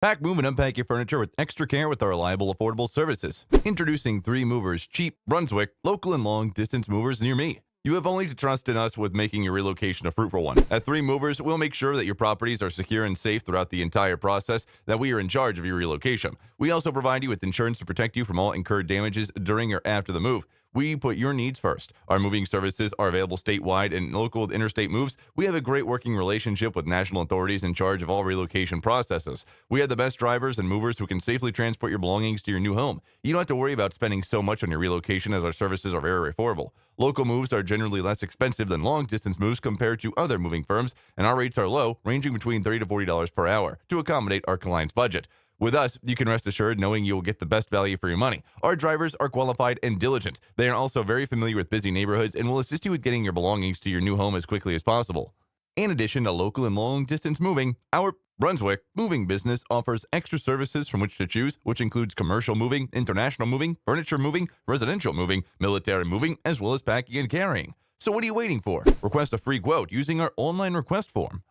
Pack, move, and unpack your furniture with extra care with our reliable, affordable services. Introducing 3 Movers, cheap, Brunswick, local and long-distance movers near me. You have only to trust in us with making your relocation a fruitful one. At 3 Movers, we'll make sure that your properties are secure and safe throughout the entire process, that we are in charge of your relocation. We also provide you with insurance to protect you from all incurred damages during or after the move. We put your needs first. Our moving services are available statewide and local with interstate moves. We have a great working relationship with national authorities in charge of all relocation processes. We have the best drivers and movers who can safely transport your belongings to your new home. You don't have to worry about spending so much on your relocation as our services are very affordable. Local moves are generally less expensive than long-distance moves compared to other moving firms, and our rates are low, ranging between $30 to $40 per hour, to accommodate our client's budget. With us, you can rest assured knowing you will get the best value for your money. Our drivers are qualified and diligent. They are also very familiar with busy neighborhoods and will assist you with getting your belongings to your new home as quickly as possible. In addition to local and long-distance moving, our Brunswick moving business offers extra services from which to choose, which includes commercial moving, international moving, furniture moving, residential moving, military moving, as well as packing and carrying. So what are you waiting for? Request a free quote using our online request form.